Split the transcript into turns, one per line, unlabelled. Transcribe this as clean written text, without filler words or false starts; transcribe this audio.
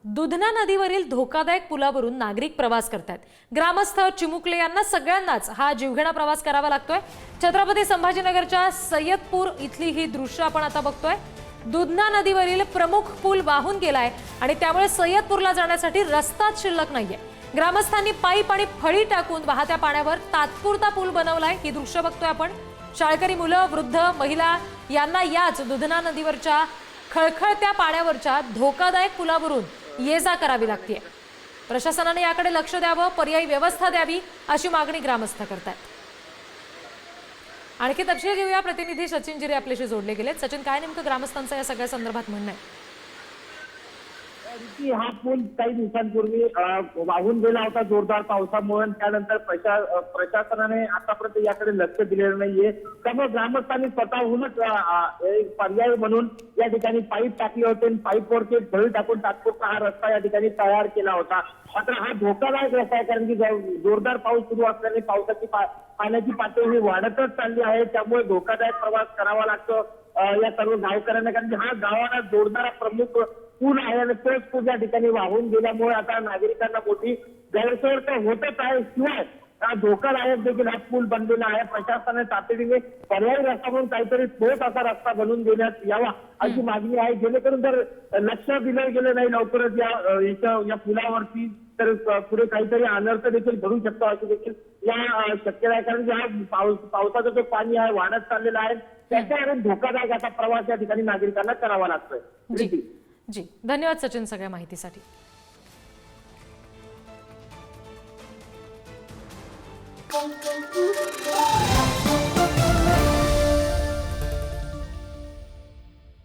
दुधना नदीवरील धोकादायक पुलावरून नागरिक प्रवास करतात। ग्रामस्थ चिमुकले यांना सगळ्यांनाच हा जीवघेणा प्रवास करावा लागतोय। छत्रपती संभाजीनगरच्या सय्यदपूर इथली ही दृश्य आपण आता बघतोय। दुधना नदीवरील प्रमुख पूल वाहून गेलाय आणि त्यामुळे सय्यदपूरला जाण्यासाठी रस्ताच शिल्लक नाहीये। ग्रामस्थांनी पाईप आणि फळी टाकून वाहत्या पाण्यावर तात्पुरता पूल बनवलाय। ही दृश्य बघतोय आपण। शाळकरी मुलं, वृद्ध, महिला यांना याच दुधना नदीवरच्या खळखळत्या पाण्यावरच्या धोकादायक पुलावरून ये-जा करावी लागते। प्रशासनाने याकडे लक्ष द्यावं, पर्यायी व्यवस्था द्यावी अशी मागणी ग्रामस्थ करतात। आणखी तपशील घेऊया। प्रतिनिधी सचिन जिरे आपल्याशी जोडले गेलेत। सचिन, काय नेमकं ग्रामस्थांचं या सगळ्या संदर्भात म्हणणं आहे?
हा पूल काही दिवसांपूर्वी वाहून गेला होता जोरदार पावसामुळे। त्यानंतर प्रशासनाने आतापर्यंत याकडे लक्ष दिलेलं नाहीये। त्यामुळे ग्रामस्थांनी स्वतःहूनच एक पर्याय म्हणून या ठिकाणी पाईप टाकले होते। पाईपवरती फळी टाकून तात्पुरता हा रस्ता या ठिकाणी तयार केला होता। मात्र हा धोकादायक रस्ता आहे, कारण की जोरदार पाऊस सुरू असल्याने पावसाची पाण्याची पातळी वाढतच चालली आहे। त्यामुळे धोकादायक प्रवास करावा लागतो या सर्व गावकऱ्यांना, कारण की हा गावाला जोडणारा प्रमुख पूल आहे आणि तोच पूल या ठिकाणी वाहून गेल्यामुळे आता नागरिकांना मोठी गैरसोय तर होतच आहे, शिवाय हा धोकादायक देखील हा पूल बनलेला आहे। प्रशासनाने तातडीने पर्यायी रस्ता म्हणून काहीतरी ठोस असा रस्ता बनवून देण्यात यावा अशी मागणी आहे, जेणेकरून जर लक्ष दिलं गेलं नाही लवकरच या पुलावरती तर पुढे काहीतरी अनर्थ देखील घडू शकतो अशी देखील या शक्यता आहे। कारण की हा पावसाचा जो पाणी आहे वाढत चाललेला आहे, त्याच्यावरून धोकादायक असा प्रवास या ठिकाणी नागरिकांना करावा लागतोय।
जी, धन्यवाद सचिन सगळ्या माहितीसाठी।
Thank you.